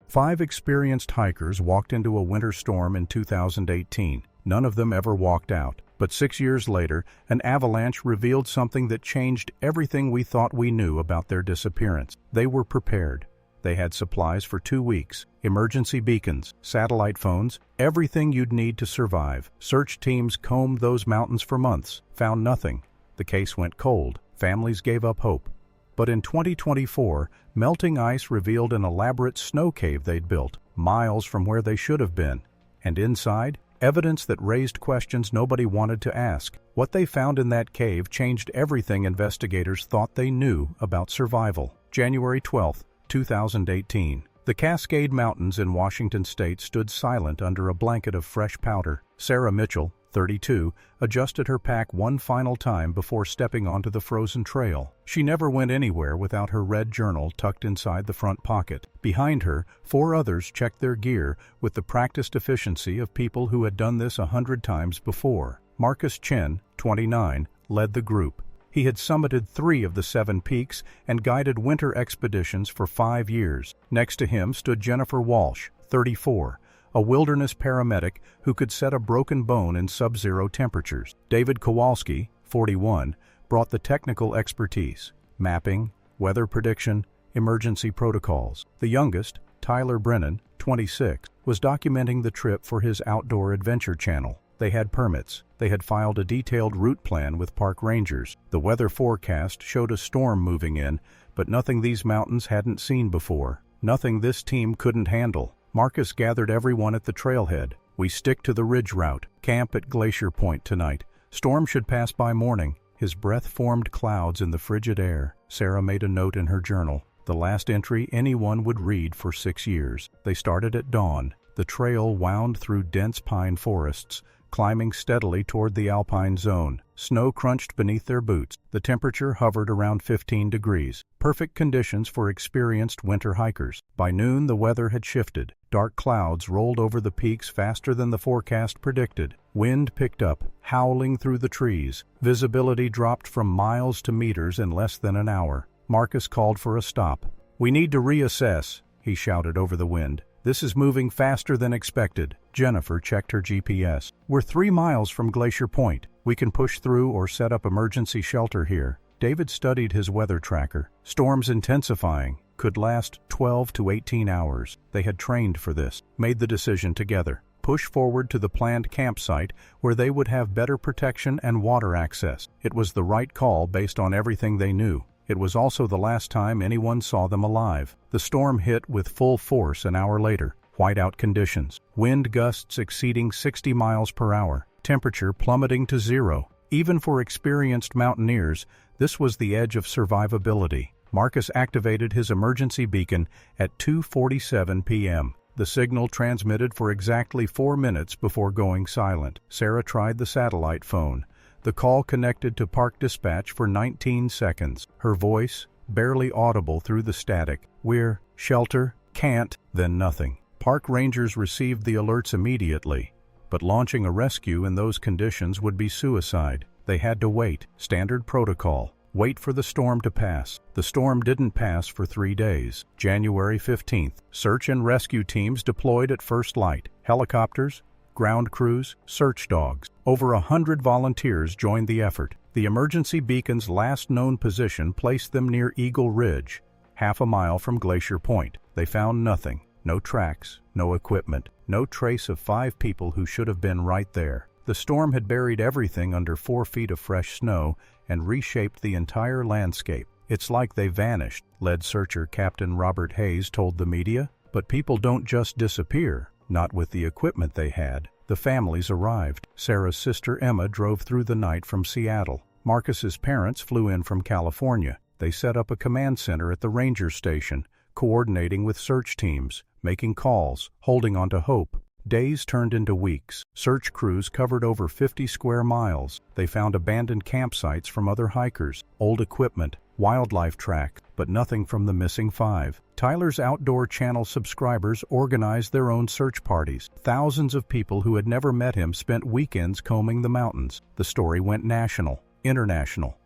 5 experienced hikers walked into a winter storm in 2018. None of them ever walked out. But 6 years later, an avalanche revealed something that changed everything we thought we knew about their disappearance. They were prepared. They had supplies for 2 weeks, emergency beacons, satellite phones, everything you'd need to survive. Search teams combed those mountains for months, found nothing. The case went cold. Families gave up hope. But in 2024, melting ice revealed an elaborate snow cave they'd built, miles from where they should have been. And inside, evidence that raised questions nobody wanted to ask. What they found in that cave changed everything investigators thought they knew about survival. January 12, 2018. The Cascade Mountains in Washington state stood silent under a blanket of fresh powder. Sarah Mitchell, 32, adjusted her pack one final time before stepping onto the frozen trail. She never went anywhere without her red journal tucked inside the front pocket. Behind her, 4 others checked their gear with the practiced efficiency of people who had done this 100 times before. Marcus Chen, 29, led the group. He had summited 3 of the 7 peaks and guided winter expeditions for 5 years. Next to him stood Jennifer Walsh, 34, a wilderness paramedic who could set a broken bone in sub-zero temperatures. David Kowalski, 41, brought the technical expertise, mapping, weather prediction, emergency protocols. The youngest, Tyler Brennan, 26, was documenting the trip for his Outdoor Adventure channel. They had permits. They had filed a detailed route plan with park rangers. The weather forecast showed a storm moving in, but nothing these mountains hadn't seen before. Nothing this team couldn't handle. Marcus gathered everyone at the trailhead. We stick to the ridge route. Camp at Glacier Point tonight. Storm should pass by morning. His breath formed clouds in the frigid air. Sarah made a note in her journal. The last entry anyone would read for 6 years. They started at dawn. The trail wound through dense pine forests, climbing steadily toward the alpine zone. Snow crunched beneath their boots. The temperature hovered around 15 degrees. Perfect conditions for experienced winter hikers. By noon, the weather had shifted. Dark clouds rolled over the peaks faster than the forecast predicted. Wind picked up, howling through the trees. Visibility dropped from miles to meters in less than an hour. Marcus called for a stop. "We need to reassess," he shouted over the wind. "This is moving faster than expected." Jennifer checked her GPS. "We're 3 miles from Glacier Point. We can push through or set up emergency shelter here." David studied his weather tracker. Storms intensifying, could last 12 to 18 hours. They had trained for this, made the decision together. Push forward to the planned campsite where they would have better protection and water access. It was the right call based on everything they knew. It was also the last time anyone saw them alive. The storm hit with full force an hour later. Whiteout conditions. Wind gusts exceeding 60 miles per hour. Temperature plummeting to 0. Even for experienced mountaineers, this was the edge of survivability. Marcus activated his emergency beacon at 2:47 p.m. The signal transmitted for exactly 4 minutes before going silent. Sarah tried the satellite phone. The call connected to park dispatch for 19 seconds. Her voice, barely audible through the static. "We're shelter, can't," then nothing. Park rangers received the alerts immediately, but launching a rescue in those conditions would be suicide. They had to wait. Standard protocol. Wait for the storm to pass. The storm didn't pass for 3 days. January 15th. Search and rescue teams deployed at first light. Helicopters, ground crews, search dogs. Over 100 volunteers joined the effort. The emergency beacon's last known position placed them near Eagle Ridge, half a mile from Glacier Point. They found nothing. No tracks, no equipment, no trace of 5 people who should have been right there. The storm had buried everything under 4 feet of fresh snow and reshaped the entire landscape. "It's like they vanished," lead searcher Captain Robert Hayes told the media. But people don't just disappear, not with the equipment they had. The families arrived. Sarah's sister Emma drove through the night from Seattle. Marcus's parents flew in from California. They set up a command center at the ranger station, coordinating with search teams, making calls, holding on to hope. Days turned into weeks. Search crews covered over 50 square miles. They found abandoned campsites from other hikers, old equipment, wildlife tracks, but nothing from the missing 5. Tyler's Outdoor Channel subscribers organized their own search parties. Thousands of people who had never met him spent weekends combing the mountains. The story went national, international.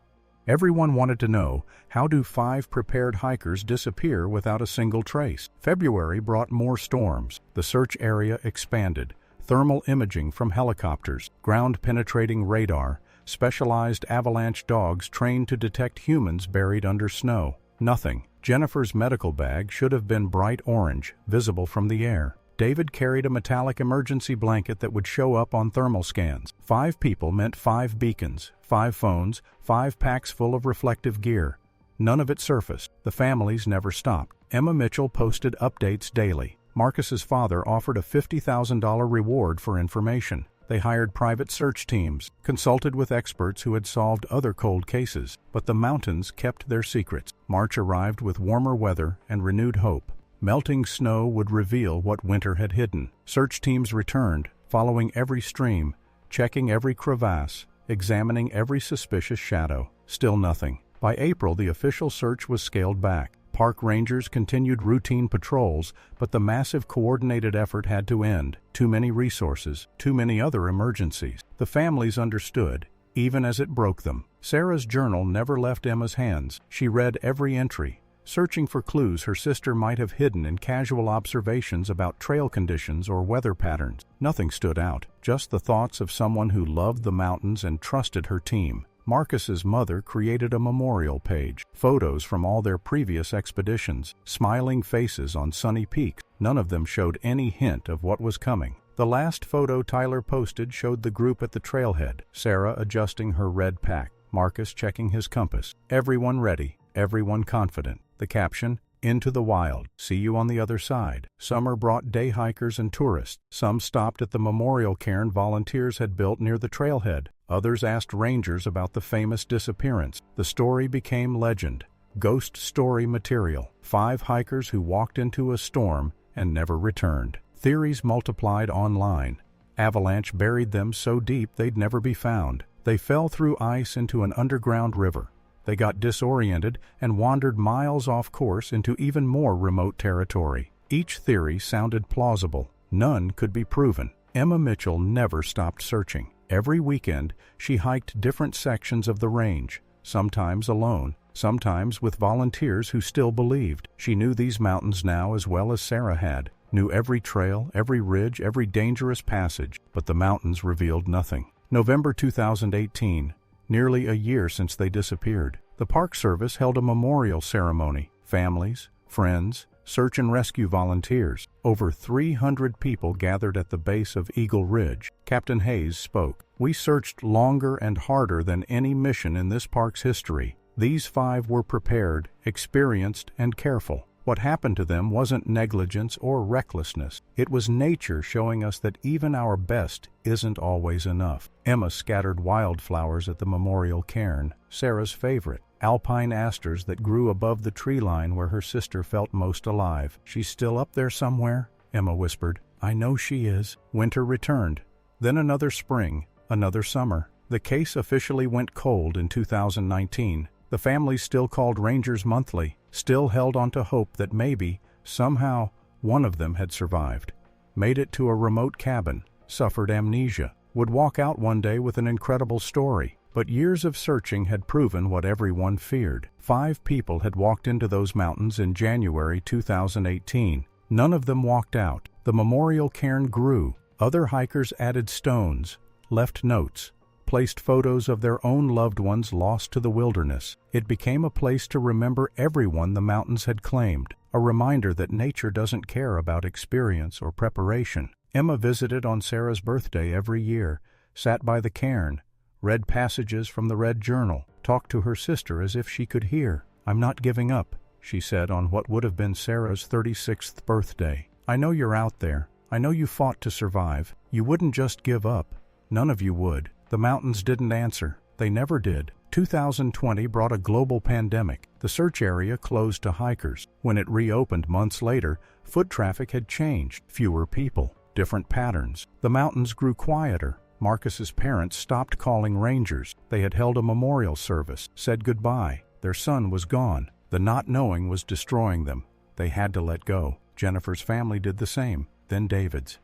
Everyone wanted to know, how do 5 prepared hikers disappear without a single trace? February brought more storms. The search area expanded. Thermal imaging from helicopters, ground-penetrating radar, specialized avalanche dogs trained to detect humans buried under snow. Nothing. Jennifer's medical bag should have been bright orange, visible from the air. David carried a metallic emergency blanket that would show up on thermal scans. 5 people meant 5 beacons, 5 phones, 5 packs full of reflective gear. None of it surfaced. The families never stopped. Emma Mitchell posted updates daily. Marcus's father offered a $50,000 reward for information. They hired private search teams, consulted with experts who had solved other cold cases, but the mountains kept their secrets. March arrived with warmer weather and renewed hope. Melting snow would reveal what winter had hidden. Search teams returned, following every stream, checking every crevasse, examining every suspicious shadow. Still nothing. By April, the official search was scaled back. Park rangers continued routine patrols, but the massive coordinated effort had to end. Too many resources, too many other emergencies. The families understood, even as it broke them. Sarah's journal never left Emma's hands. She read every entry, searching for clues her sister might have hidden in casual observations about trail conditions or weather patterns. Nothing stood out, just the thoughts of someone who loved the mountains and trusted her team. Marcus's mother created a memorial page, photos from all their previous expeditions, smiling faces on sunny peaks. None of them showed any hint of what was coming. The last photo Tyler posted showed the group at the trailhead, Sarah adjusting her red pack, Marcus checking his compass. Everyone ready, everyone confident. The caption, "Into the wild. See you on the other side." Summer brought day hikers and tourists. Some stopped at the memorial cairn volunteers had built near the trailhead. Others asked rangers about the famous disappearance. The story became legend, ghost story material. 5 hikers who walked into a storm and never returned. Theories multiplied online. Avalanche buried them so deep they'd never be found. They fell through ice into an underground river. They got disoriented and wandered miles off course into even more remote territory. Each theory sounded plausible. None could be proven. Emma Mitchell never stopped searching. Every weekend, she hiked different sections of the range, sometimes alone, sometimes with volunteers who still believed. She knew these mountains now as well as Sarah had, knew every trail, every ridge, every dangerous passage, but the mountains revealed nothing. November 2018. Nearly a year since they disappeared. The Park Service held a memorial ceremony. Families, friends, search and rescue volunteers. Over 300 people gathered at the base of Eagle Ridge. Captain Hayes spoke. "We searched longer and harder than any mission in this park's history. These 5 were prepared, experienced, and careful. What happened to them wasn't negligence or recklessness. It was nature showing us that even our best isn't always enough." Emma scattered wildflowers at the memorial cairn, Sarah's favorite, alpine asters that grew above the tree line where her sister felt most alive. "She's still up there somewhere," Emma whispered. "I know she is." Winter returned. Then another spring, another summer. The case officially went cold in 2019. The families still called rangers monthly, still held on to hope that maybe, somehow, one of them had survived. Made it to a remote cabin, suffered amnesia, would walk out one day with an incredible story. But years of searching had proven what everyone feared. 5 people had walked into those mountains in January 2018. None of them walked out. The memorial cairn grew. Other hikers added stones, left notes, placed photos of their own loved ones lost to the wilderness. It became a place to remember everyone the mountains had claimed, a reminder that nature doesn't care about experience or preparation. Emma visited on Sarah's birthday every year, sat by the cairn, read passages from the Red Journal, talked to her sister as if she could hear. "I'm not giving up," she said on what would have been Sarah's 36th birthday. "I know you're out there. I know you fought to survive. You wouldn't just give up. None of you would." The mountains didn't answer. They never did. 2020 brought a global pandemic. The search area closed to hikers. When it reopened months later, foot traffic had changed. Fewer people, different patterns. The mountains grew quieter. Marcus's parents stopped calling rangers. They had held a memorial service, said goodbye. Their son was gone. The not knowing was destroying them. They had to let go. Jennifer's family did the same, then David's.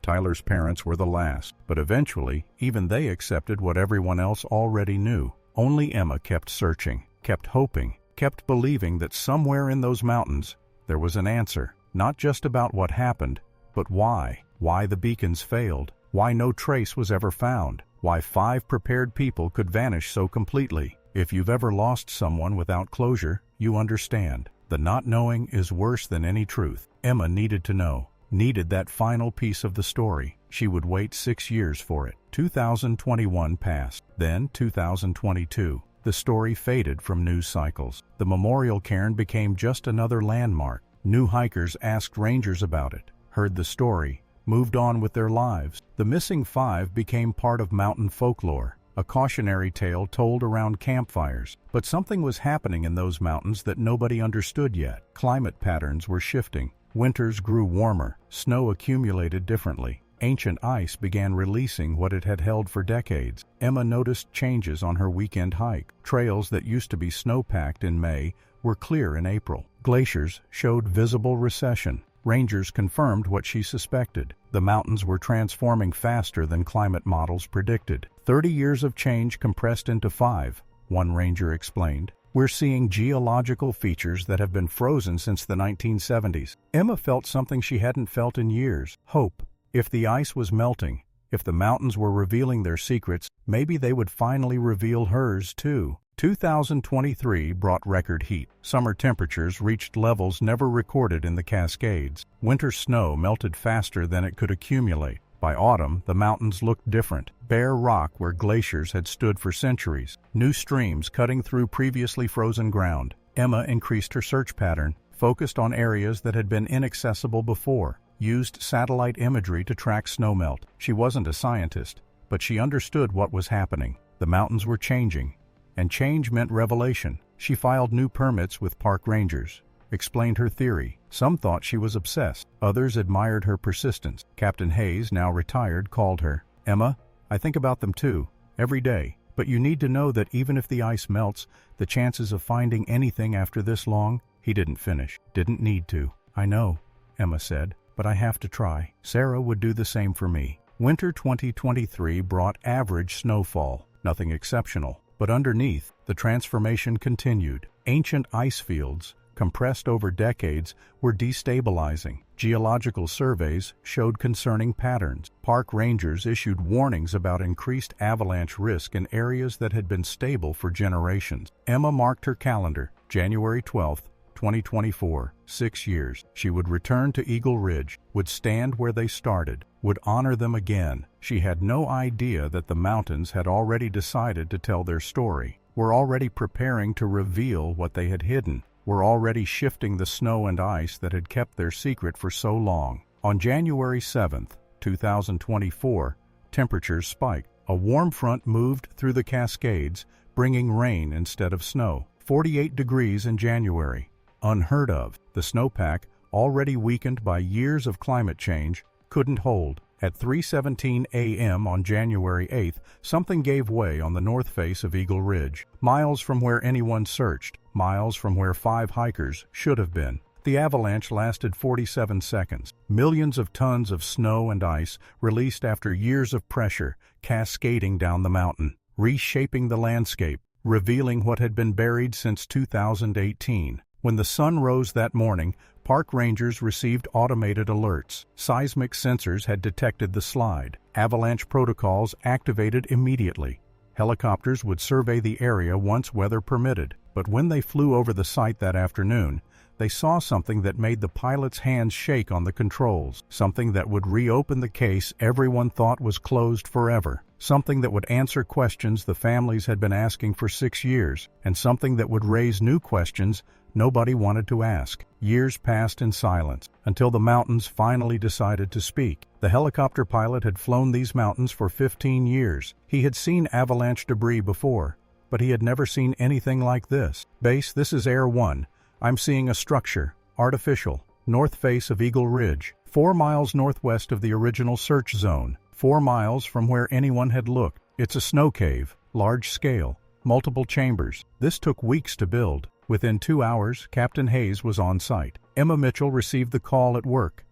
Tyler's parents were the last, but eventually, even they accepted what everyone else already knew. Only Emma kept searching, kept hoping, kept believing that somewhere in those mountains there was an answer, not just about what happened, but why. Why the beacons failed, why no trace was ever found, why 5 prepared people could vanish so completely. If you've ever lost someone without closure, you understand. The not knowing is worse than any truth. Emma needed to know, needed that final piece of the story. She would wait 6 years for it. 2021 passed, then 2022. The story faded from news cycles. The memorial cairn became just another landmark. New hikers asked rangers about it, heard the story, moved on with their lives. The missing 5 became part of mountain folklore, a cautionary tale told around campfires. But something was happening in those mountains that nobody understood yet. Climate patterns were shifting. Winters grew warmer, snow accumulated differently. Ancient ice began releasing what it had held for decades. Emma noticed changes on her weekend hike. Trails that used to be snow-packed in May were clear in April. Glaciers showed visible recession. Rangers confirmed what she suspected. The mountains were transforming faster than climate models predicted. 30 years of change compressed into 5, one ranger explained. We're seeing geological features that have been frozen since the 1970s. Emma felt something she hadn't felt in years: hope. If the ice was melting, if the mountains were revealing their secrets, maybe they would finally reveal hers too. 2023 brought record heat. Summer temperatures reached levels never recorded in the Cascades. Winter snow melted faster than it could accumulate. By autumn, the mountains looked different. Bare rock where glaciers had stood for centuries. New streams cutting through previously frozen ground. Emma increased her search pattern, focused on areas that had been inaccessible before, used satellite imagery to track snowmelt. She wasn't a scientist, but she understood what was happening. The mountains were changing, and change meant revelation. She filed new permits with park rangers, explained her theory. Some thought she was obsessed. Others admired her persistence. Captain Hayes, now retired, called her. Emma, I think about them too, every day. But you need to know that even if the ice melts, the chances of finding anything after this long— He didn't finish. Didn't need to. I know, Emma said, but I have to try. Sarah would do the same for me. Winter 2023 brought average snowfall, nothing exceptional. But underneath, the transformation continued. Ancient ice fields, compressed over decades, were destabilizing. Geological surveys showed concerning patterns. Park rangers issued warnings about increased avalanche risk in areas that had been stable for generations. Emma marked her calendar, January 12, 2024, 6 years. She would return to Eagle Ridge, would stand where they started, would honor them again. She had no idea that the mountains had already decided to tell their story, were already preparing to reveal what they had hidden, were already shifting the snow and ice that had kept their secret for so long. On January 7, 2024, temperatures spiked. A warm front moved through the Cascades, bringing rain instead of snow. 48 degrees in January. Unheard of. The snowpack, already weakened by years of climate change, couldn't hold. At 3:17 a.m. on January 8th, something gave way on the north face of Eagle Ridge, miles from where anyone searched, miles from where 5 hikers should have been. The avalanche lasted 47 seconds. Millions of tons of snow and ice released after years of pressure, cascading down the mountain, reshaping the landscape, revealing what had been buried since 2018. When the sun rose that morning, park rangers received automated alerts. Seismic sensors had detected the slide. Avalanche protocols activated immediately. Helicopters would survey the area once weather permitted. But when they flew over the site that afternoon, they saw something that made the pilots' hands shake on the controls. Something that would reopen the case everyone thought was closed forever. Something that would answer questions the families had been asking for 6 years. And something that would raise new questions nobody wanted to ask. Years passed in silence, until the mountains finally decided to speak. The helicopter pilot had flown these mountains for 15 years. He had seen avalanche debris before, but he had never seen anything like this. Base, this is Air 1. I'm seeing a structure, artificial, north face of Eagle Ridge, 4 miles northwest of the original search zone, 4 miles from where anyone had looked. It's a snow cave, large scale, multiple chambers. This took weeks to build. Within 2 hours, Captain Hayes was on site. Emma Mitchell received the call at work.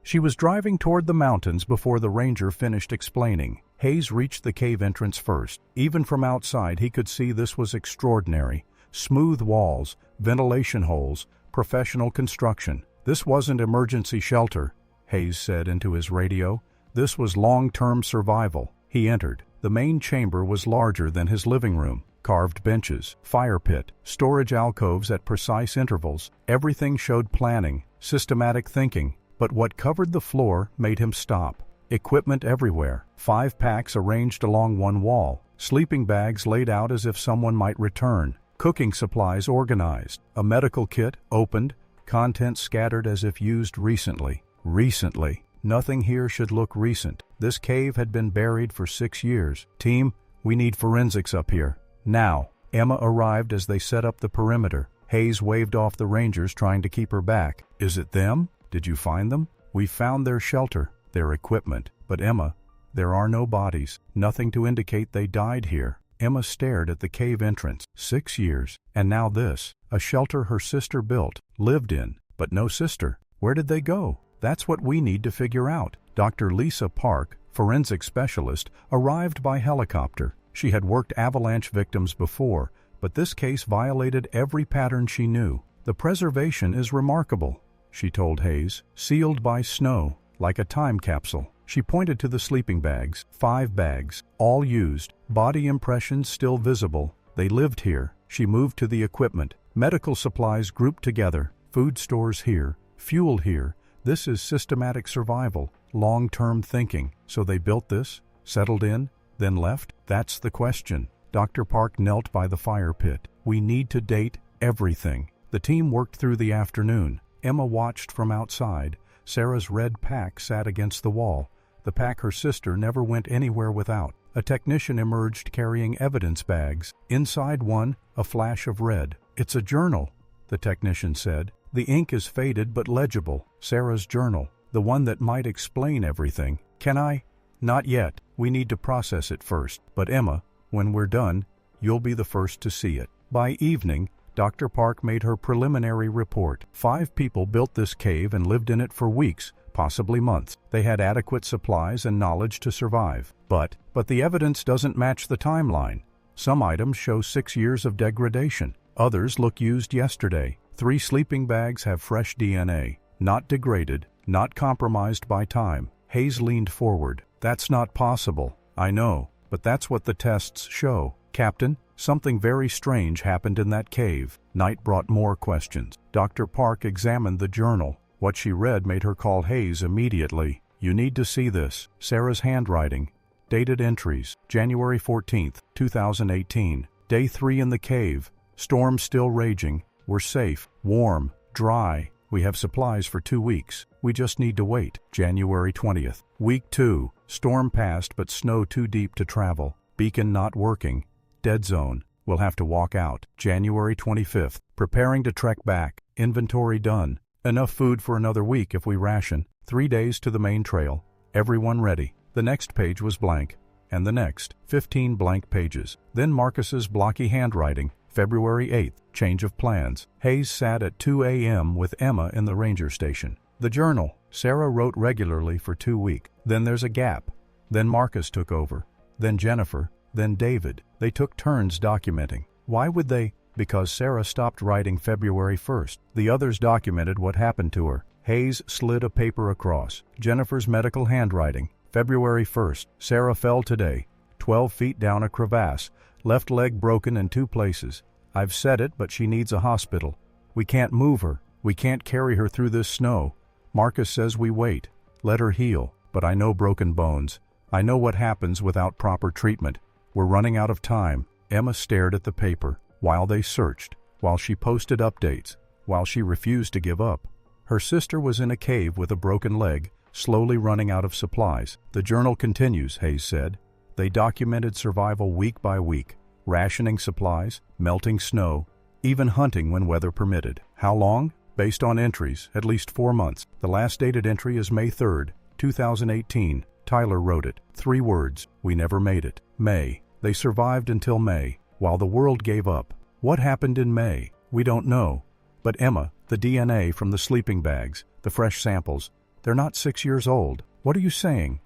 She was driving toward the mountains before the ranger finished explaining. Hayes reached the cave entrance first. Even from outside, he could see this was extraordinary. Smooth walls, ventilation holes, professional construction. This wasn't emergency shelter, Hayes said into his radio. This was long-term survival. He entered. The main chamber was larger than his living room. Carved benches, fire pit, storage alcoves at precise intervals. Everything showed planning, systematic thinking. But what covered the floor made him stop. Equipment everywhere. 5 packs arranged along one wall. Sleeping bags laid out as if someone might return. Cooking supplies organized. A medical kit opened. Contents scattered as if used recently. Recently. Nothing here should look recent. This cave had been buried for 6 years. Team, we need forensics up here. Now. Emma arrived as they set up the perimeter. Hayes waved off the rangers trying to keep her back. Is it them? Did you find them? We found their shelter, their equipment. But Emma, there are no bodies. Nothing to indicate they died here. Emma stared at the cave entrance. 6 years. And now this. A shelter her sister built, lived in. But no sister. Where did they go? That's what we need to figure out. Dr. Lisa Park, forensic specialist, arrived by helicopter. She had worked Avalanche victims before, but this case violated every pattern she knew. The preservation is remarkable, she told Hayes, sealed by snow, like a time capsule. She pointed to the sleeping bags, 5 bags, all used, body impressions still visible. They lived here. She moved to the equipment, medical supplies grouped together, food stores here, fuel here. This is systematic survival, long-term thinking. So they built this, settled in, then left? That's the question. Dr. Park knelt by the fire pit. We need to date everything. The team worked through the afternoon. Emma watched from outside. Sarah's red pack sat against the wall. The pack her sister never went anywhere without. A technician emerged carrying evidence bags. Inside one, a flash of red. It's a journal, the technician said. The ink is faded but legible. Sarah's journal, the one that might explain everything. Can I? Not yet. We need to process it first. But Emma, when we're done, you'll be the first to see it. By evening, Dr. Park made her preliminary report. 5 people built this cave and lived in it for weeks, possibly months. They had adequate supplies and knowledge to survive. But the evidence doesn't match the timeline. Some items show 6 years of degradation. Others look used yesterday. 3 sleeping bags have fresh DNA. Not degraded, not compromised by time. Hayes leaned forward. That's not possible. I know, but that's what the tests show. Captain, something very strange happened in that cave. Night brought more questions. Dr. Park examined the journal. What she read made her call Hayes immediately. You need to see this. Sarah's handwriting. Dated entries. January 14th, 2018. Day 3 in the cave. Storm still raging. We're safe, warm, dry. We have supplies for 2 weeks. We just need to wait. January 20th. Week 2. Storm passed but snow too deep to travel. Beacon not working. Dead zone. We'll have to walk out. January 25th. Preparing to trek back. Inventory done. Enough food for another week if we ration. 3 days to the main trail. Everyone ready. The next page was blank. And the next. 15 blank pages. Then Marcus's blocky handwriting. February 8th, change of plans. Hayes sat at 2 a.m. with Emma in the ranger station. The journal. Sarah wrote regularly for 2 weeks. Then there's a gap. Then Marcus took over. Then Jennifer. Then David. They took turns documenting. Why would they? Because Sarah stopped writing February 1st. The others documented what happened to her. Hayes slid a paper across. Jennifer's medical handwriting. February 1st. Sarah fell today. 12 feet down a crevasse. Left leg broken in 2 places. I've said it, but she needs a hospital. We can't move her. We can't carry her through this snow. Marcus says we wait. Let her heal. But I know broken bones. I know what happens without proper treatment. We're running out of time. Emma stared at the paper, while they searched, while she posted updates, while she refused to give up. Her sister was in a cave with a broken leg, slowly running out of supplies. The journal continues, Hayes said. They documented survival week by week, rationing supplies, melting snow, even hunting when weather permitted. How long? Based on entries, at least 4 months. The last dated entry is May 3rd, 2018. Tyler wrote it. 3 words. We never made it. May. They survived until May, while the world gave up. What happened in May? We don't know. But Emma, the DNA from the sleeping bags, the fresh samples, they're not 6 years old. What are you saying?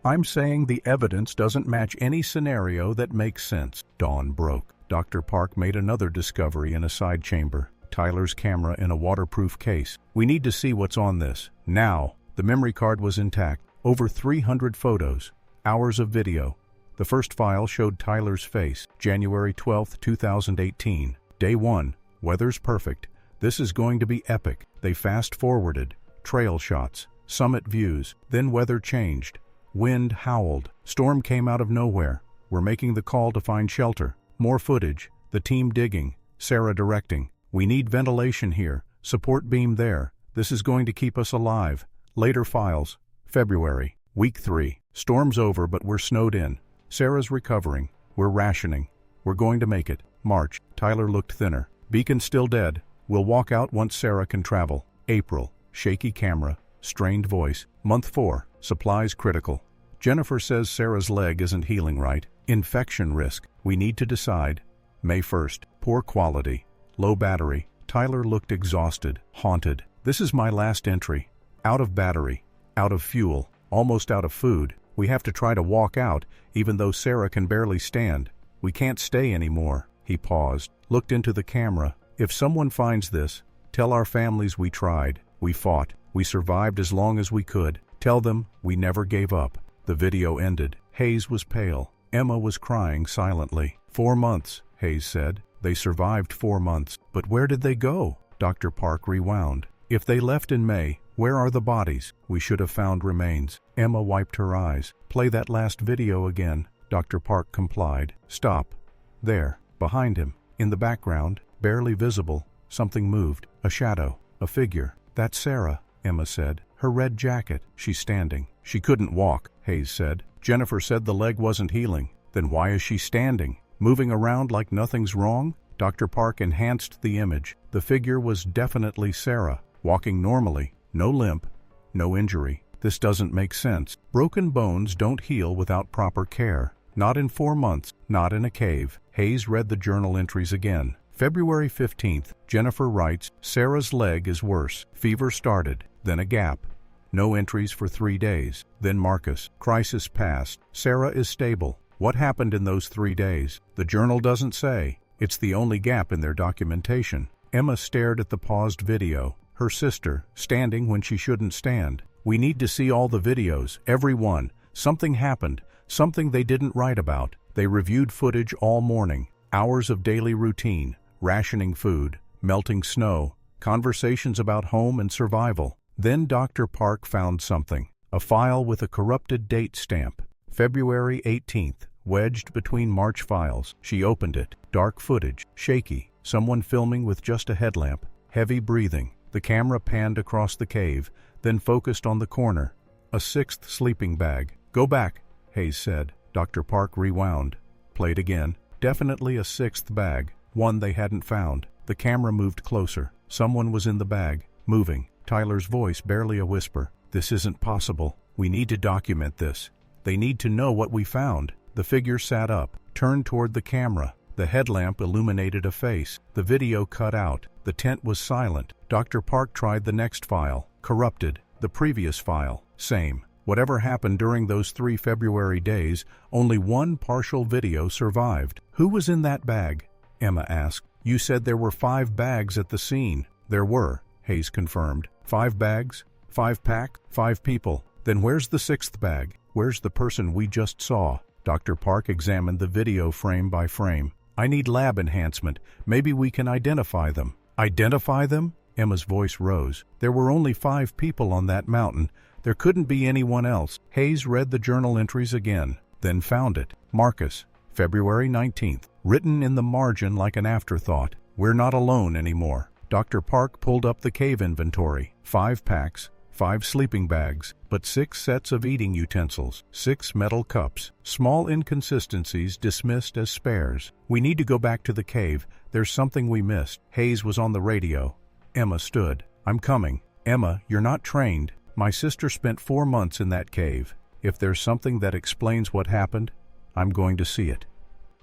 I'm saying the evidence doesn't match any scenario that makes sense. Dawn broke. Dr. Park made another discovery in a side chamber. Tyler's camera in a waterproof case. We need to see what's on this. Now. The memory card was intact. Over 300 photos. Hours of video. The first file showed Tyler's face. January 12, 2018. Day 1. Weather's perfect. This is going to be epic. They fast-forwarded. Trail shots. Summit views. Then weather changed. Wind howled. Storm came out of nowhere. We're making the call to find shelter. More footage. The team digging. Sarah directing. We need ventilation here. Support beam there. This is going to keep us alive. Later files. February. Week 3. Storm's over, but we're snowed in. Sarah's recovering. We're rationing. We're going to make it. March. Tyler looked thinner. Beacon still dead. We'll walk out once Sarah can travel. April. Shaky camera. Strained voice. Month 4. Supplies critical. Jennifer says Sarah's leg isn't healing right. Infection risk. We need to decide. May 1st. Poor quality. Low battery. Tyler looked exhausted, haunted. This is my last entry. Out of battery. Out of fuel. Almost out of food. We have to try to walk out, even though Sarah can barely stand. We can't stay anymore. He paused, looked into the camera. If someone finds this, tell our families we tried. We fought. We survived as long as we could. Tell them we never gave up. The video ended. Hayes was pale. Emma was crying silently. 4 months, Hayes said. They survived 4 months. But where did they go? Dr. Park rewound. If they left in May, where are the bodies? We should have found remains. Emma wiped her eyes. Play that last video again. Dr. Park complied. Stop. There, behind him, in the background, barely visible, something moved. A shadow. A figure. That's Sarah, Emma said. Her red jacket. She's standing. She couldn't walk, Hayes said. Jennifer said the leg wasn't healing. Then why is she standing? Moving around like nothing's wrong? Dr. Park enhanced the image. The figure was definitely Sarah, walking normally. No limp. No injury. This doesn't make sense. Broken bones don't heal without proper care. Not in 4 months. Not in a cave. Hayes read the journal entries again. February 15th, Jennifer writes, Sarah's leg is worse. Fever started. Then a gap. No entries for 3 days. Then Marcus. Crisis passed. Sarah is stable. What happened in those 3 days? The journal doesn't say. It's the only gap in their documentation. Emma stared at the paused video. Her sister, standing when she shouldn't stand. We need to see all the videos, every one. Something happened. Something they didn't write about. They reviewed footage all morning. Hours of daily routine. Rationing food. Melting snow. Conversations about home and survival. Then Dr. Park found something. A file with a corrupted date stamp. February 18th, wedged between March files. She opened it. Dark footage. Shaky. Someone filming with just a headlamp. Heavy breathing. The camera panned across the cave, then focused on the corner. A 6th sleeping bag. Go back, Hayes said. Dr. Park rewound. Played again. Definitely a 6th bag. One they hadn't found. The camera moved closer. Someone was in the bag. Moving. Tyler's voice barely a whisper. This isn't possible. We need to document this. They need to know what we found. The figure sat up, turned toward the camera. The headlamp illuminated a face. The video cut out. The tent was silent. Dr. Park tried the next file. Corrupted. The previous file. Same. Whatever happened during those 3 February days, only one partial video survived. Who was in that bag? Emma asked. You said there were 5 bags at the scene. There were, Hayes confirmed. 5 bags? 5 pack? 5 people. Then where's the 6th bag? Where's the person we just saw? Dr. Park examined the video frame by frame. I need lab enhancement. Maybe we can identify them. Identify them? Emma's voice rose. There were only 5 people on that mountain. There couldn't be anyone else. Hayes read the journal entries again, then found it. Marcus, February 19th. Written in the margin like an afterthought. We're not alone anymore. Dr. Park pulled up the cave inventory. 5 packs, 5 sleeping bags, but 6 sets of eating utensils, 6 metal cups. Small inconsistencies dismissed as spares. We need to go back to the cave. There's something we missed. Hayes was on the radio. Emma stood. I'm coming. Emma, you're not trained. My sister spent 4 months in that cave. If there's something that explains what happened, I'm going to see it.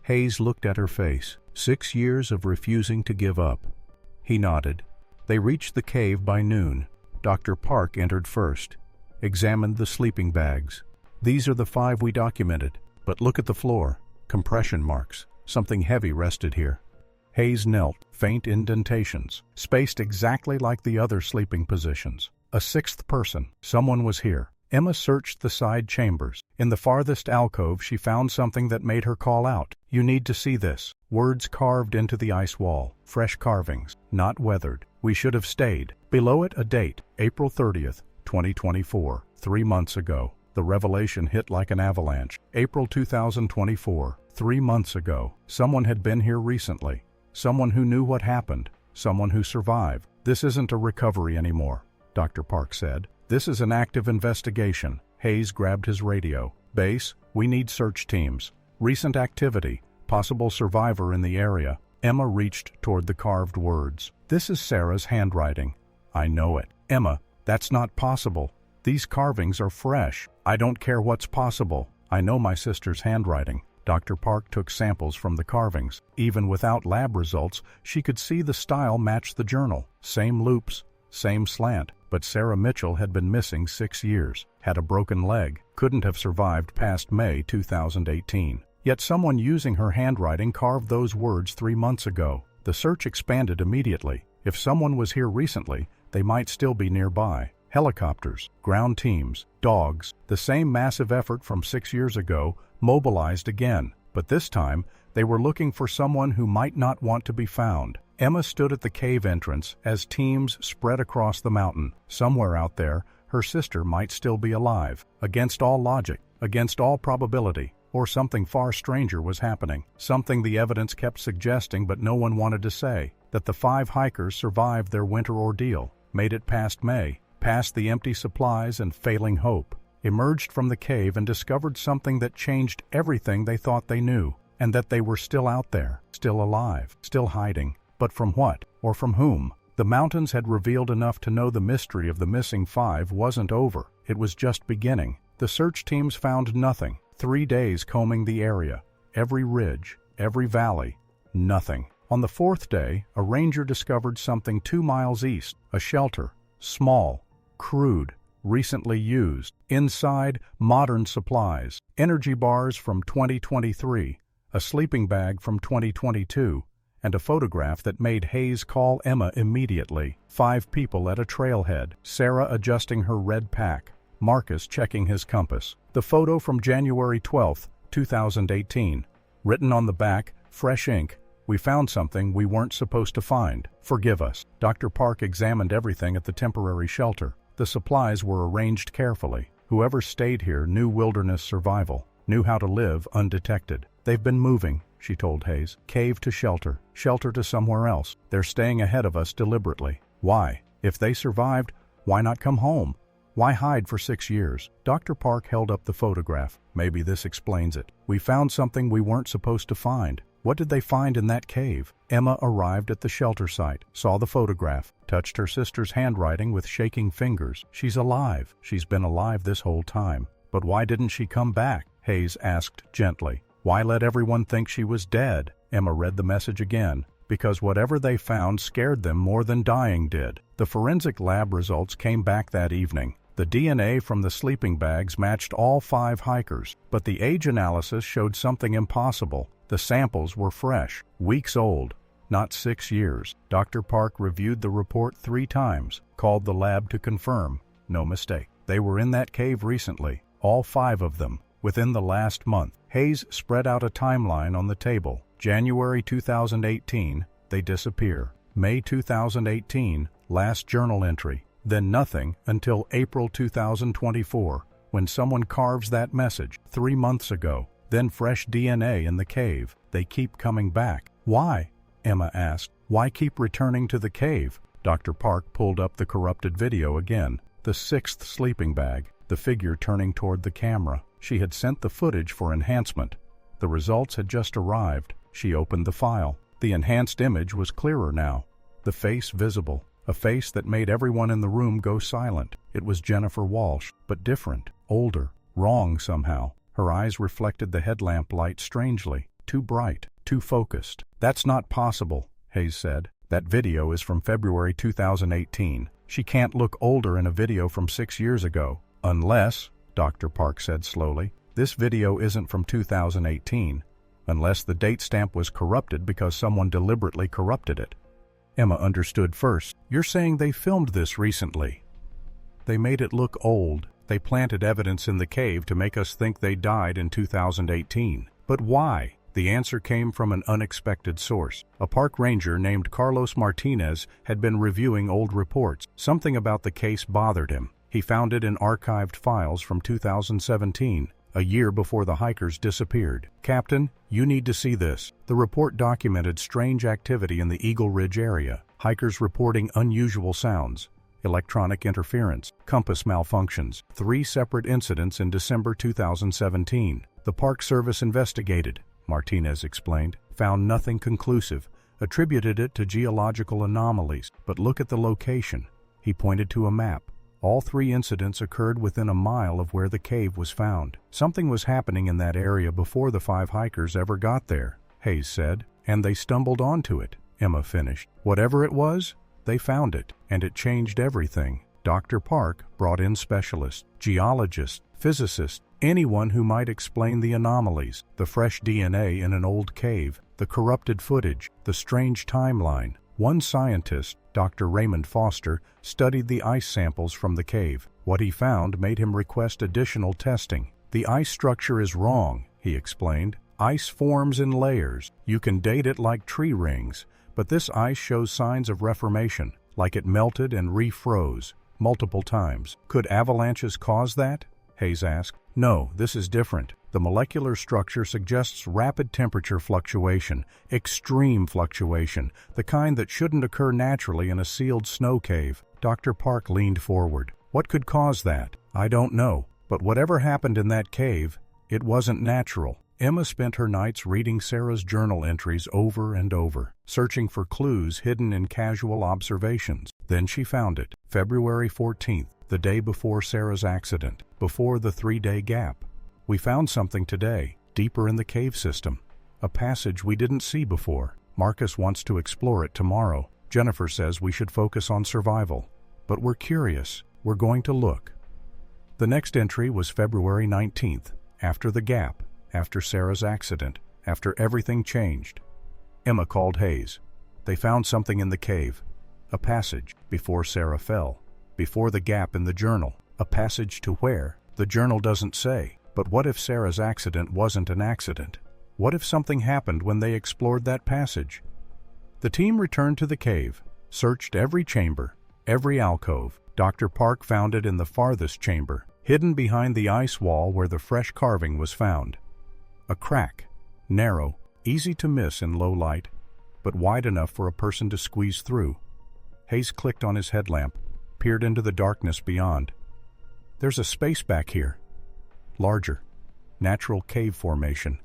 Hayes looked at her face. 6 years of refusing to give up. He nodded. They reached the cave by noon. Dr. Park entered first. Examined the sleeping bags. These are the 5 we documented. But look at the floor. Compression marks. Something heavy rested here. Hayes knelt, faint indentations, spaced exactly like the other sleeping positions. A 6th person. Someone was here. Emma searched the side chambers. In the farthest alcove, she found something that made her call out. "You need to see this." Words carved into the ice wall. Fresh carvings, not weathered. "We should have stayed." Below it, a date, April 30th, 2024, 3 months ago. The revelation hit like an avalanche. April 2024, 3 months ago. Someone had been here recently. Someone who knew what happened. Someone who survived. "This isn't a recovery anymore," Dr. Park said. "This is an active investigation." Hayes grabbed his radio. "Base, we need search teams. Recent activity. Possible survivor in the area." Emma reached toward the carved words. "This is Sarah's handwriting." "I know it." "Emma, that's not possible. These carvings are fresh." "I don't care what's possible. I know my sister's handwriting." Dr. Park took samples from the carvings. Even without lab results, she could see the style matched the journal. Same loops, same slant. But Sarah Mitchell had been missing 6 years, had a broken leg, couldn't have survived past May 2018. Yet someone using her handwriting carved those words 3 months ago. The search expanded immediately. If someone was here recently, they might still be nearby. Helicopters, ground teams, dogs, the same massive effort from 6 years ago, mobilized again. But this time, they were looking for someone who might not want to be found. Emma stood at the cave entrance as teams spread across the mountain. Somewhere out there, her sister might still be alive. Against all logic, against all probability, or something far stranger was happening. Something the evidence kept suggesting but no one wanted to say. That the 5 hikers survived their winter ordeal, made it past May, past the empty supplies and failing hope, emerged from the cave and discovered something that changed everything they thought they knew, and that they were still out there, still alive, still hiding. But from what, or from whom? The mountains had revealed enough to know the mystery of the missing 5 wasn't over. It was just beginning. The search teams found nothing. 3 days combing the area, every ridge, every valley, nothing. On the 4th day, a ranger discovered something 2 miles east, a shelter, small, crude, recently used. Inside, modern supplies, energy bars from 2023, a sleeping bag from 2022, and a photograph that made Hayes call Emma immediately. 5 people at a trailhead, Sarah adjusting her red pack, Marcus checking his compass. The photo from January 12, 2018. Written on the back, fresh ink, "We found something we weren't supposed to find. Forgive us." Dr. Park examined everything at the temporary shelter. The supplies were arranged carefully. Whoever stayed here knew wilderness survival, knew how to live undetected. "They've been moving," she told Hayes. "Cave to shelter, shelter to somewhere else. They're staying ahead of us deliberately. Why? If they survived, why not come home? Why hide for 6 years?" Dr. Park held up the photograph. "Maybe this explains it. We found something we weren't supposed to find." "What did they find in that cave?" Emma arrived at the shelter site, saw the photograph, touched her sister's handwriting with shaking fingers. "She's alive. She's been alive this whole time." "But why didn't she come back?" Hayes asked gently. "Why let everyone think she was dead?" Emma read the message again. "Because whatever they found scared them more than dying did." The forensic lab results came back that evening. The DNA from the sleeping bags matched all 5 hikers, but the age analysis showed something impossible. The samples were fresh, weeks old, not 6 years. Dr. Park reviewed the report 3 times, called the lab to confirm. No mistake. They were in that cave recently, all 5 of them, within the last month. Hayes spread out a timeline on the table. January 2018, they disappear. May 2018, last journal entry. Then nothing until April 2024, when someone carves that message 3 months ago. Then fresh DNA in the cave. They keep coming back. "Why?" Emma asked. "Why keep returning to the cave?" Dr. Park pulled up the corrupted video again. The 6th sleeping bag, the figure turning toward the camera. She had sent the footage for enhancement. The results had just arrived. She opened the file. The enhanced image was clearer now. The face visible. A face that made everyone in the room go silent. It was Jennifer Walsh, but different, older, wrong somehow. Her eyes reflected the headlamp light strangely, too bright, too focused. "That's not possible," Hayes said. "That video is from February 2018. She can't look older in a video from 6 years ago. Unless," Dr. Park said slowly. This video isn't from 2018, unless the date stamp was corrupted because someone deliberately corrupted it. Emma understood first. You're saying they filmed this recently? They made it look old. They planted evidence in the cave to make us think they died in 2018. But why? The answer came from an unexpected source. A park ranger named Carlos Martinez had been reviewing old reports. Something about the case bothered him. He found it in archived files from 2017, a year before the hikers disappeared. Captain, you need to see this. The report documented strange activity in the Eagle Ridge area. Hikers reporting unusual sounds, electronic interference, compass malfunctions. 3 separate incidents in December 2017. The Park Service investigated, Martinez explained, found nothing conclusive, attributed it to geological anomalies. But look at the location. He pointed to a map. All 3 incidents occurred within a mile of where the cave was found. Something was happening in that area before the 5 hikers ever got there, Hayes said. And they stumbled onto it, Emma finished. Whatever it was, they found it, and it changed everything. Dr. Park brought in specialists, geologists, physicists, anyone who might explain the anomalies, the fresh DNA in an old cave, the corrupted footage, the strange timeline. One scientist, Dr. Raymond Foster, studied the ice samples from the cave. What he found made him request additional testing. The ice structure is wrong, he explained. Ice forms in layers. You can date it like tree rings, but this ice shows signs of reformation, like it melted and refroze multiple times. Could avalanches cause that? Hayes asked. No, this is different. The molecular structure suggests rapid temperature fluctuation, extreme fluctuation, the kind that shouldn't occur naturally in a sealed snow cave. Dr. Park leaned forward. What could cause that? I don't know, but whatever happened in that cave, it wasn't natural. Emma spent her nights reading Sarah's journal entries over and over, searching for clues hidden in casual observations. Then she found it, February 14th, the day before Sarah's accident, before the 3-day gap. We found something today, deeper in the cave system, a passage we didn't see before. Marcus wants to explore it tomorrow. Jennifer says we should focus on survival. But we're curious. We're going to look. The next entry was February 19th, after the gap, after Sarah's accident, after everything changed. Emma called Hayes. They found something in the cave, a passage before Sarah fell, before the gap in the journal. A passage to where? The journal doesn't say. But what if Sarah's accident wasn't an accident? What if something happened when they explored that passage? The team returned to the cave, searched every chamber, every alcove. Dr. Park found it in the farthest chamber, hidden behind the ice wall where the fresh carving was found. A crack, narrow, easy to miss in low light, but wide enough for a person to squeeze through. Hayes clicked on his headlamp, peered into the darkness beyond. There's a space back here. Larger, natural cave formation.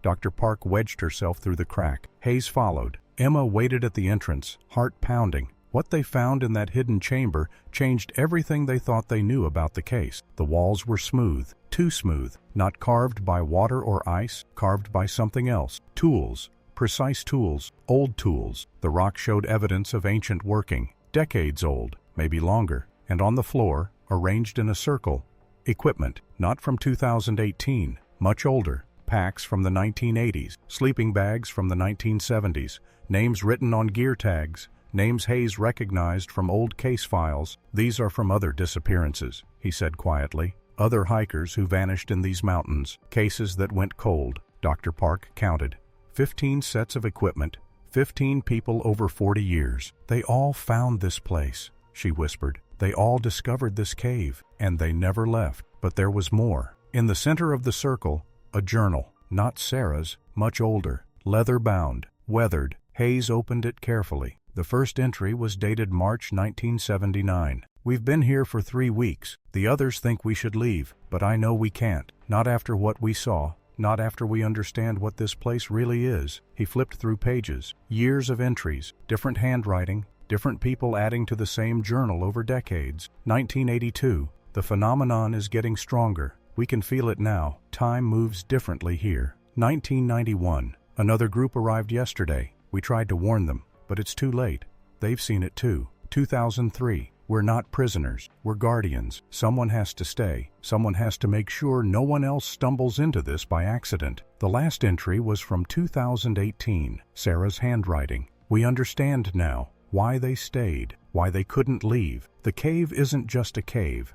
Dr. Park wedged herself through the crack. Hayes followed. Emma waited at the entrance, heart pounding. What they found in that hidden chamber changed everything they thought they knew about the case. The walls were smooth, too smooth, not carved by water or ice, carved by something else. Tools, precise tools, old tools. The rock showed evidence of ancient working, decades old, maybe longer. And on the floor, arranged in a circle, equipment, not from 2018, much older, packs from the 1980s, sleeping bags from the 1970s, names written on gear tags, names Hayes recognized from old case files. These are from other disappearances, he said quietly. Other hikers who vanished in these mountains, cases that went cold. Dr. Park counted. 15 sets of equipment, 15 people over 40 years. They all found this place, she whispered. They all discovered this cave, and they never left. But there was more. In the center of the circle, a journal, not Sarah's, much older, leather-bound, weathered. Hayes opened it carefully. The first entry was dated March 1979. We've been here for 3 weeks. The others think we should leave, but I know we can't. Not after what we saw. Not after we understand what this place really is. He flipped through pages. Years of entries, different handwriting, different people adding to the same journal over decades. 1982. The phenomenon is getting stronger. We can feel it now. Time moves differently here. 1991. Another group arrived yesterday. We tried to warn them, but it's too late. They've seen it too. 2003. We're not prisoners, we're guardians. Someone has to stay. Someone has to make sure no one else stumbles into this by accident. The last entry was from 2018, Sarah's handwriting. We understand now why they stayed, why they couldn't leave. The cave isn't just a cave.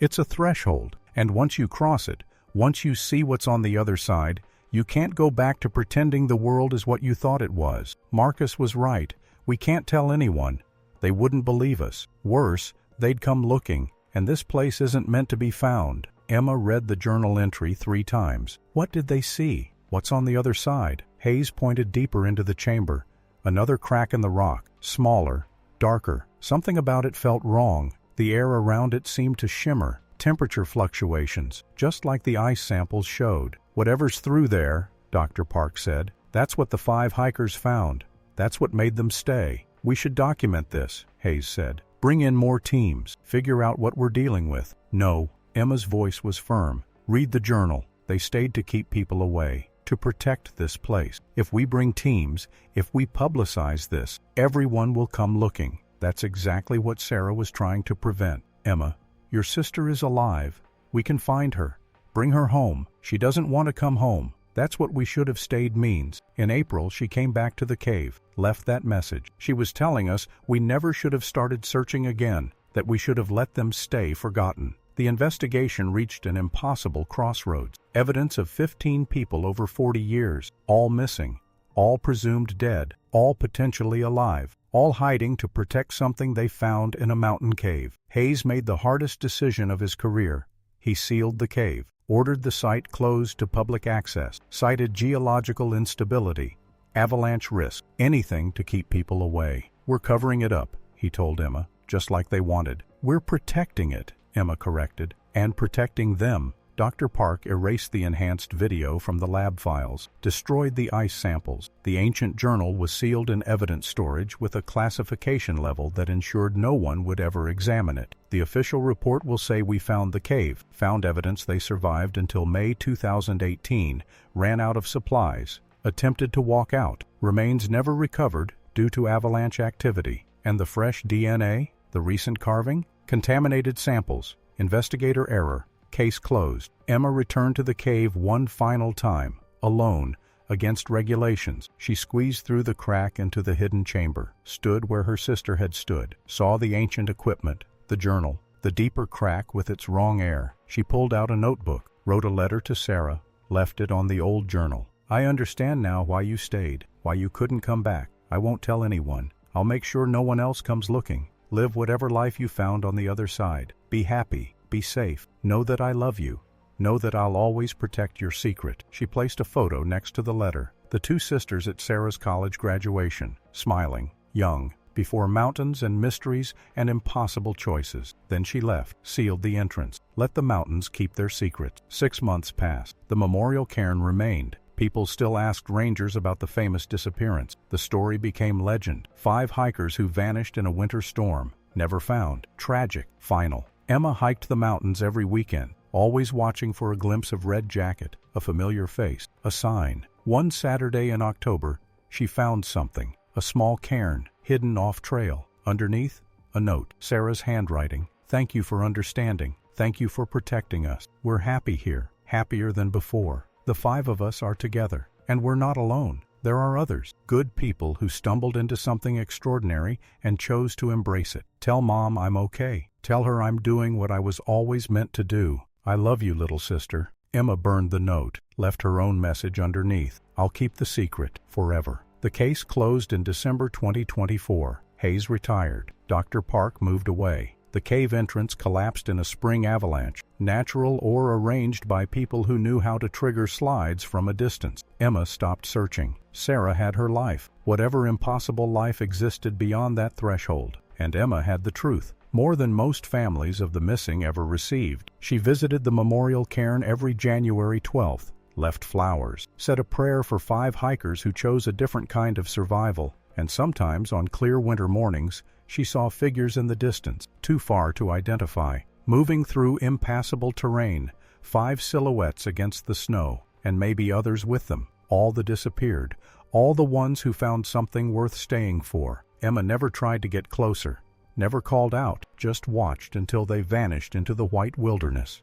It's a threshold, and once you cross it, once you see what's on the other side, you can't go back to pretending the world is what you thought it was. Marcus was right. We can't tell anyone. They wouldn't believe us. Worse, they'd come looking, and this place isn't meant to be found. Emma read the journal entry 3 times. What did they see? What's on the other side? Hayes pointed deeper into the chamber. Another crack in the rock, smaller, darker. Something about it felt wrong. The air around it seemed to shimmer. Temperature fluctuations, just like the ice samples showed. Whatever's through there, Dr. Park said, that's what the 5 hikers found. That's what made them stay. We should document this, Hayes said. Bring in more teams. Figure out what we're dealing with. No, Emma's voice was firm. Read the journal. They stayed to keep people away, to protect this place. If we bring teams, if we publicize this, everyone will come looking. That's exactly what Sarah was trying to prevent. Emma, your sister is alive. We can find her. Bring her home. She doesn't want to come home. That's what we should have stayed means. In April, she came back to the cave, left that message. She was telling us we never should have started searching again, that we should have let them stay forgotten. The investigation reached an impossible crossroads. Evidence of 15 people over 40 years, all missing, all presumed dead, all potentially alive, all hiding to protect something they found in a mountain cave. Hayes made the hardest decision of his career. He sealed the cave, ordered the site closed to public access, cited geological instability, avalanche risk, anything to keep people away. We're covering it up, he told Emma, just like they wanted. We're protecting it, Emma corrected, and protecting them. Dr. Park erased the enhanced video from the lab files, destroyed the ice samples. The ancient journal was sealed in evidence storage with a classification level that ensured no one would ever examine it. The official report will say we found the cave, found evidence they survived until May 2018, ran out of supplies, attempted to walk out, remains never recovered due to avalanche activity, and the fresh DNA, the recent carving, contaminated samples, investigator error. Case closed. Emma returned to the cave one final time, alone, against regulations. She squeezed through the crack into the hidden chamber, stood where her sister had stood, saw the ancient equipment, the journal, the deeper crack with its wrong air. She pulled out a notebook, wrote a letter to Sarah, left it on the old journal. I understand now why you stayed, why you couldn't come back. I won't tell anyone. I'll make sure no one else comes looking. Live whatever life you found on the other side. Be happy. Be safe. Know that I love you. Know that I'll always protect your secret. She placed a photo next to the letter. The 2 sisters at Sarah's college graduation, smiling, young, before mountains and mysteries and impossible choices. Then she left, sealed the entrance. Let the mountains keep their secrets. 6 months passed. The memorial cairn remained. People still asked rangers about the famous disappearance. The story became legend. 5 hikers who vanished in a winter storm, never found. Tragic. Final. Emma hiked the mountains every weekend, always watching for a glimpse of red jacket, a familiar face, a sign. One Saturday in October, she found something, a small cairn, hidden off-trail. Underneath, a note, Sarah's handwriting. Thank you for understanding. Thank you for protecting us. We're happy here, happier than before. The 5 of us are together, and we're not alone. There are others, good people who stumbled into something extraordinary and chose to embrace it. Tell Mom I'm okay. Tell her I'm doing what I was always meant to do. I love you, little sister. Emma burned the note, left her own message underneath. I'll keep the secret forever. The case closed in December 2024. Hayes retired. Dr. Park moved away. The cave entrance collapsed in a spring avalanche, natural or arranged by people who knew how to trigger slides from a distance. Emma stopped searching. Sarah had her life. Whatever impossible life existed beyond that threshold. And Emma had the truth. More than most families of the missing ever received. She visited the memorial cairn every January 12th, left flowers, said a prayer for 5 hikers who chose a different kind of survival, and sometimes on clear winter mornings, she saw figures in the distance, too far to identify, moving through impassable terrain, 5 silhouettes against the snow, and maybe others with them. All the disappeared, all the ones who found something worth staying for. Emma never tried to get closer. never called out, just watched until they vanished into the white wilderness.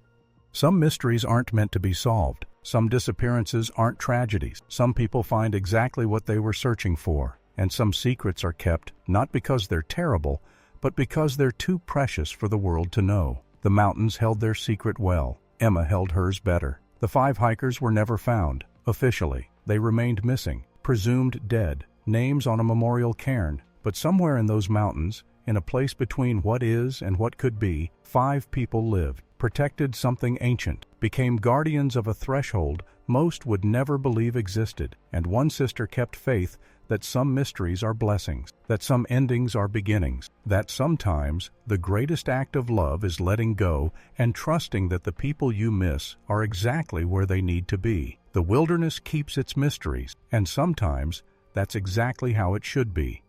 Some mysteries aren't meant to be solved. Some disappearances aren't tragedies. Some people find exactly what they were searching for. And some secrets are kept not because they're terrible, but because they're too precious for the world to know. The mountains held their secret well. Emma held hers better. The 5 hikers were never found. Officially, they remained missing, presumed dead, names on a memorial cairn. But somewhere in those mountains, in a place between what is and what could be, 5 people lived, protected something ancient, became guardians of a threshold most would never believe existed. And one sister kept faith that some mysteries are blessings, that some endings are beginnings, that sometimes the greatest act of love is letting go and trusting that the people you miss are exactly where they need to be. The wilderness keeps its mysteries, and sometimes that's exactly how it should be.